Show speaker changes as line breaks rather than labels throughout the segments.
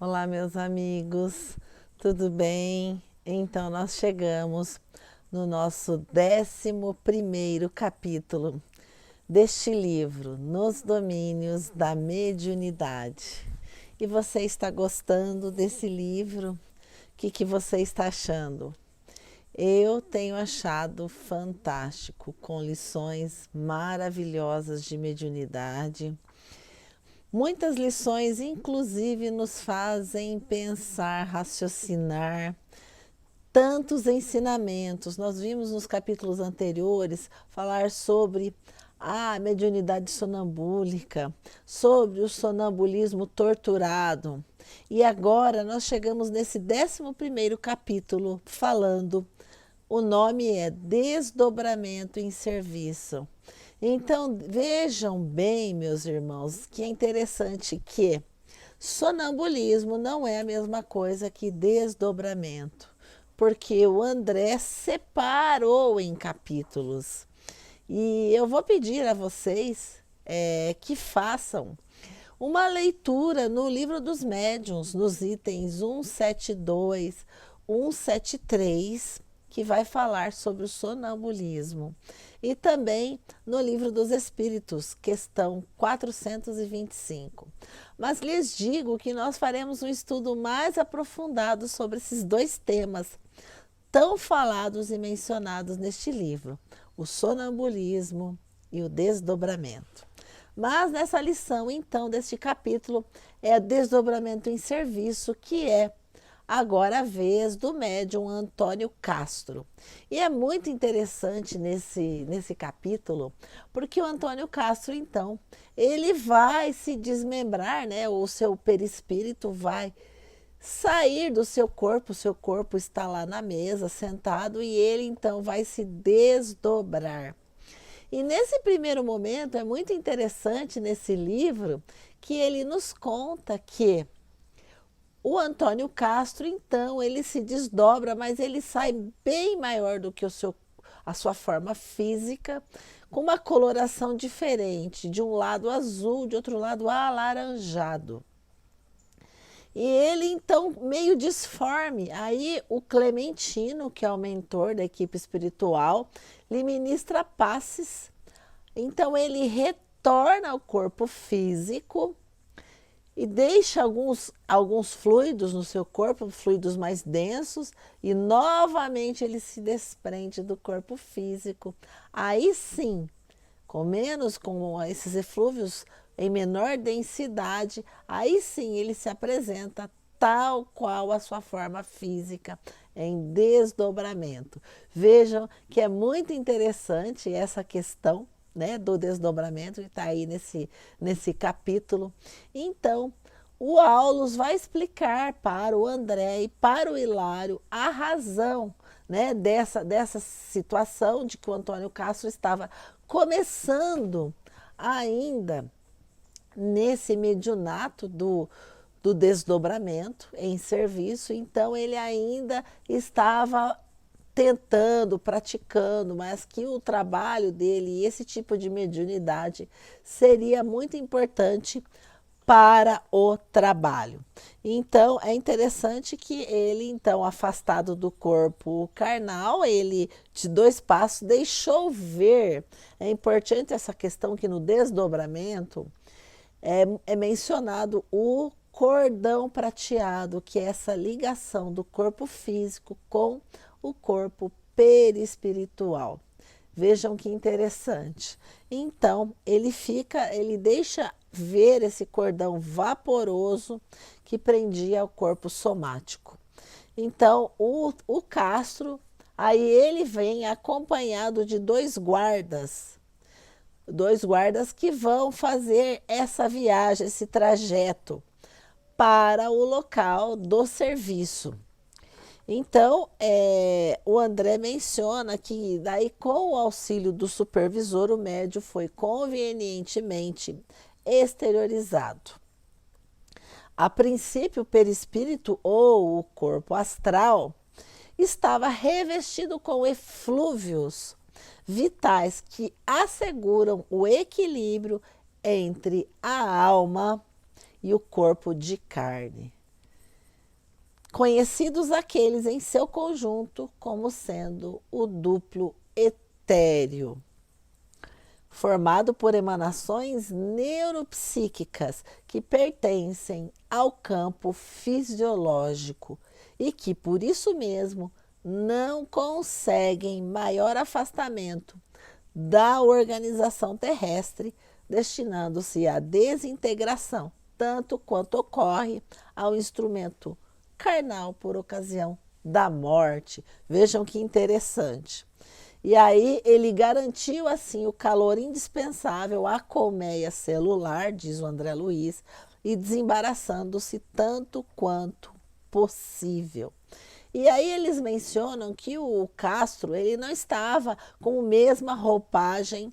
Olá, meus amigos, tudo bem? Então, nós chegamos no nosso 11º capítulo deste livro, Nos Domínios da Mediunidade. E você está gostando desse livro? O que você está achando? Eu tenho achado fantástico, com lições maravilhosas de mediunidade. Muitas lições, inclusive, nos fazem pensar, raciocinar, tantos ensinamentos. Nós vimos nos capítulos anteriores falar sobre a mediunidade sonambúlica, sobre o sonambulismo torturado. E agora nós chegamos nesse 11º capítulo falando, o nome é Desdobramento em Serviço. Então vejam bem, meus irmãos, que é interessante que sonambulismo não é a mesma coisa que desdobramento, porque o André separou em capítulos. E eu vou pedir a vocês que façam uma leitura no livro dos médiuns, nos itens 172, 173, que vai falar sobre o sonambulismo. E também no livro dos Espíritos, questão 425. Mas lhes digo que nós faremos um estudo mais aprofundado sobre esses dois temas tão falados e mencionados neste livro, o sonambulismo e o desdobramento. Mas nessa lição, então, deste capítulo, é desdobramento em serviço, que é agora a vez do médium Antônio Castro. E é muito interessante nesse capítulo, porque o Antônio Castro, então, ele vai se desmembrar, né? O seu perispírito vai sair do seu corpo está lá na mesa, sentado, e ele, então, vai se desdobrar. E nesse primeiro momento é muito interessante nesse livro que ele nos conta que o Antônio Castro, então, ele se desdobra, mas ele sai bem maior do que a sua forma física, com uma coloração diferente, de um lado azul, de outro lado alaranjado. E ele, então, meio disforme. Aí o Clementino, que é o mentor da equipe espiritual, lhe ministra passes. Então ele retorna ao corpo físico e deixa alguns fluidos no seu corpo, fluidos mais densos, e novamente ele se desprende do corpo físico. Aí sim, com esses eflúvios em menor densidade, aí sim ele se apresenta tal qual a sua forma física, em desdobramento. Vejam que é muito interessante essa questão, né, do desdobramento, que está aí nesse capítulo. Então, o Aulus vai explicar para o André e para o Hilário a razão, né, dessa situação de que o Antônio Castro estava começando ainda nesse mediunato do desdobramento em serviço. Então ele ainda estava tentando, praticando, mas que o trabalho dele e esse tipo de mediunidade seria muito importante para o trabalho. Então é interessante que ele, então, afastado do corpo carnal, ele de dois passos deixou ver. É importante essa questão que no desdobramento é mencionado o cordão prateado, que é essa ligação do corpo físico com o corpo perispiritual. Vejam que interessante. Então, ele deixa ver esse cordão vaporoso que prendia ao corpo somático. Então, o Castro, aí ele vem acompanhado de dois guardas que vão fazer essa viagem, esse trajeto para o local do serviço. Então, o André menciona que daí, com o auxílio do supervisor, o médium foi convenientemente exteriorizado. A princípio, o perispírito ou o corpo astral estava revestido com eflúvios vitais que asseguram o equilíbrio entre a alma e o corpo de carne. conhecidos aqueles em seu conjunto como sendo o duplo etéreo, formado por emanações neuropsíquicas que pertencem ao campo fisiológico e que, por isso mesmo, não conseguem maior afastamento da organização terrestre, destinando-se à desintegração, tanto quanto ocorre ao instrumento carnal por ocasião da morte. Vejam que interessante. E aí ele garantiu assim o calor indispensável à colmeia celular, diz o André Luiz, e desembaraçando-se tanto quanto possível. E aí eles mencionam que o Castro ele não estava com a mesma roupagem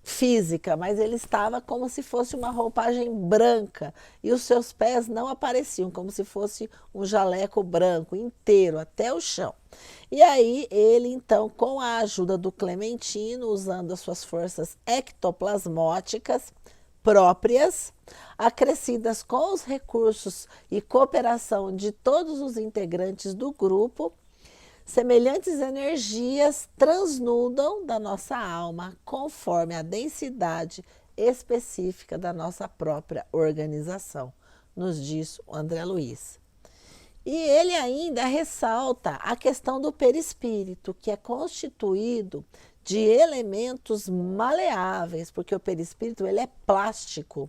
física, mas ele estava como se fosse uma roupagem branca e os seus pés não apareciam, como se fosse um jaleco branco inteiro até o chão. E aí ele então, com a ajuda do Clementino, usando as suas forças ectoplasmóticas próprias, acrescidas com os recursos e cooperação de todos os integrantes do grupo, semelhantes energias transnudam da nossa alma conforme a densidade específica da nossa própria organização, nos diz o André Luiz. E ele ainda ressalta a questão do perispírito, que é constituído de elementos maleáveis, porque o perispírito ele é plástico,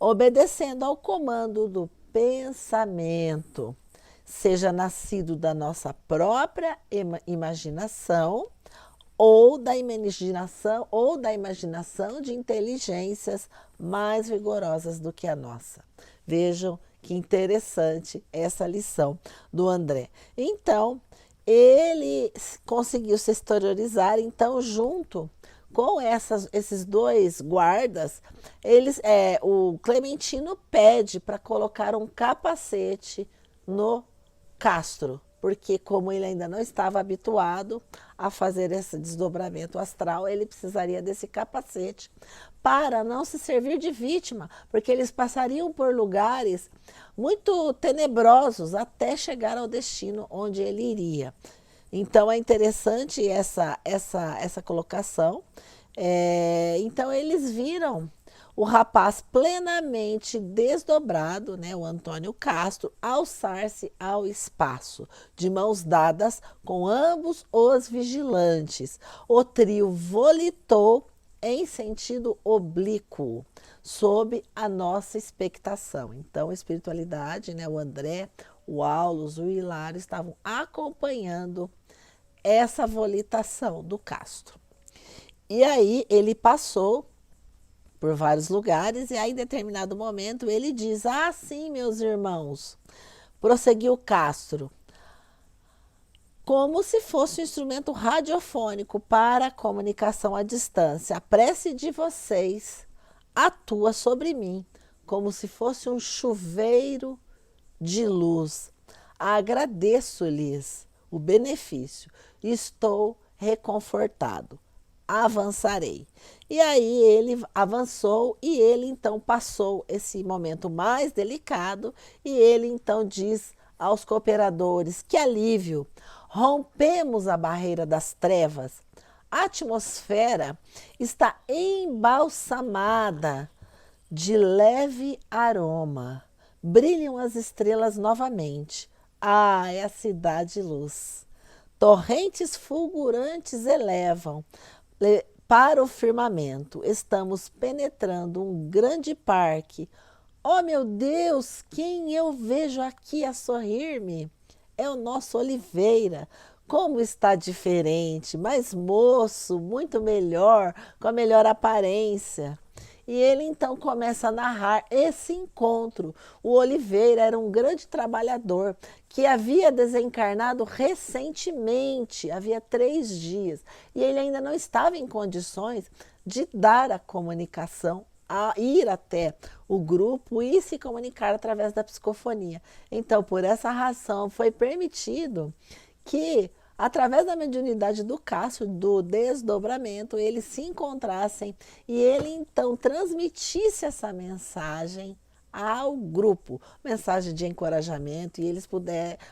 obedecendo ao comando do pensamento, seja nascido da nossa própria imaginação ou da imaginação de inteligências mais vigorosas do que a nossa. Vejam que interessante essa lição do André. Então, ele conseguiu se exteriorizar, então, junto com esses dois guardas, o Clementino pede para colocar um capacete no Castro, porque como ele ainda não estava habituado a fazer esse desdobramento astral, ele precisaria desse capacete para não se servir de vítima, porque eles passariam por lugares muito tenebrosos até chegar ao destino onde ele iria. Então é interessante essa colocação. Então eles viram o rapaz plenamente desdobrado, né, o Antônio Castro, alçar-se ao espaço, de mãos dadas com ambos os vigilantes. O trio volitou em sentido oblíquo, sob a nossa expectação. Então, a espiritualidade, né, o André, o Aulus, o Hilário estavam acompanhando essa volitação do Castro. E aí ele passou por vários lugares e aí em determinado momento ele diz: ah, sim, meus irmãos, prosseguiu Castro, como se fosse um instrumento radiofônico para a comunicação à distância. A prece de vocês atua sobre mim como se fosse um chuveiro de luz. Agradeço-lhes o benefício. Estou reconfortado. Avançarei. E aí ele avançou e ele então passou esse momento mais delicado e ele então diz aos cooperadores: que alívio! Rompemos a barreira das trevas. A atmosfera está embalsamada de leve aroma. Brilham as estrelas novamente. Ah, é a cidade luz. Torrentes fulgurantes elevam para o firmamento. Estamos penetrando um grande parque. Oh, meu Deus, quem eu vejo aqui a sorrir-me? É o nosso Oliveira. Como está diferente, mais moço, muito melhor, com a melhor aparência. E ele então começa a narrar esse encontro. O Oliveira era um grande trabalhador que havia desencarnado recentemente, havia 3 dias, e ele ainda não estava em condições de dar a comunicação, a ir até o grupo e se comunicar através da psicofonia. Então, por essa razão, foi permitido que, através da mediunidade do Cássio, do desdobramento, eles se encontrassem e ele então transmitisse essa mensagem ao grupo, mensagem de encorajamento, e eles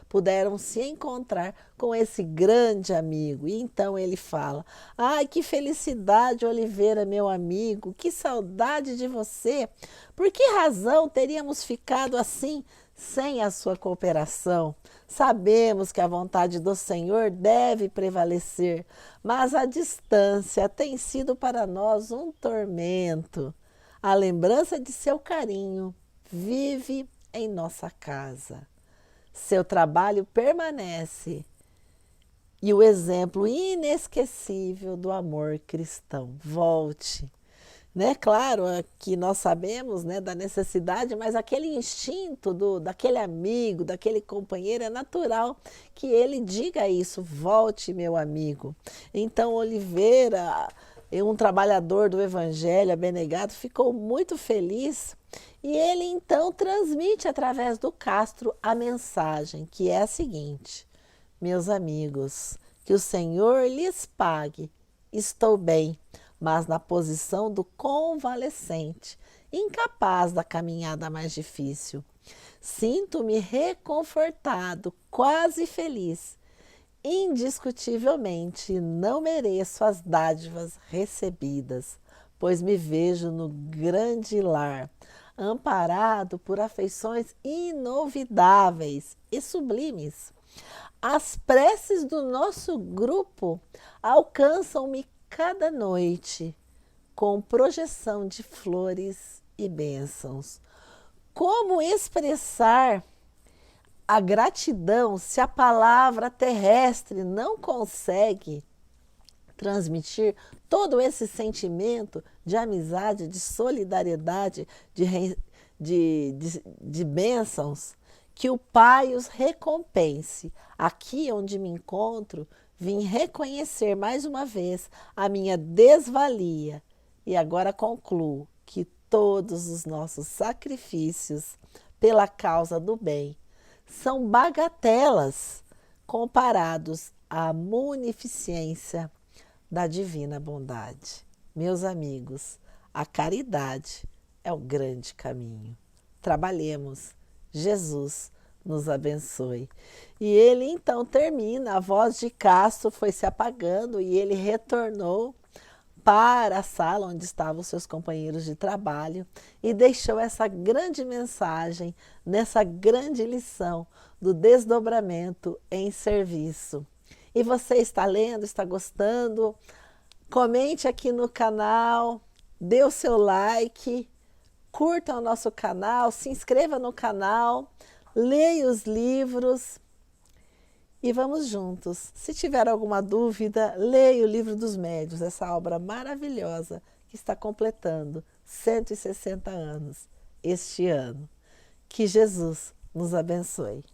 puderam se encontrar com esse grande amigo. E então ele fala: ai, que felicidade, Oliveira, meu amigo, que saudade de você. Por que razão teríamos ficado assim sem a sua cooperação? Sabemos que a vontade do Senhor deve prevalecer, mas a distância tem sido para nós um tormento. A lembrança de seu carinho vive em nossa casa. Seu trabalho permanece e o exemplo inesquecível do amor cristão. Volte. Né? Claro que nós sabemos, né, da necessidade, mas aquele instinto daquele amigo, daquele companheiro, é natural que ele diga isso: volte, meu amigo. Então, Oliveira, um trabalhador do Evangelho, abnegado, ficou muito feliz e ele então transmite através do Castro a mensagem, que é a seguinte: meus amigos, que o Senhor lhes pague, estou bem, mas na posição do convalescente, incapaz da caminhada mais difícil. Sinto-me reconfortado, quase feliz. Indiscutivelmente não mereço as dádivas recebidas, pois me vejo no grande lar, amparado por afeições inovidáveis e sublimes. As preces do nosso grupo alcançam-me cada noite com projeção de flores e bênçãos. Como expressar a gratidão se a palavra terrestre não consegue transmitir todo esse sentimento de amizade, de solidariedade, de bênçãos? Que o Pai os recompense. Aqui onde me encontro, vim reconhecer mais uma vez a minha desvalia e agora concluo que todos os nossos sacrifícios pela causa do bem são bagatelas comparados à munificência da divina bondade. Meus amigos, a caridade é o grande caminho. Trabalhemos. Jesus nos abençoe. E ele então termina, a voz de Castro foi se apagando e ele retornou para a sala onde estavam os seus companheiros de trabalho e deixou essa grande mensagem, nessa grande lição do desdobramento em serviço. E você está lendo, está gostando? Comente aqui no canal, dê o seu like, curta o nosso canal, se inscreva no canal, leia os livros e vamos juntos. Se tiver alguma dúvida, leia o Livro dos Médiuns, essa obra maravilhosa que está completando 160 anos este ano. Que Jesus nos abençoe.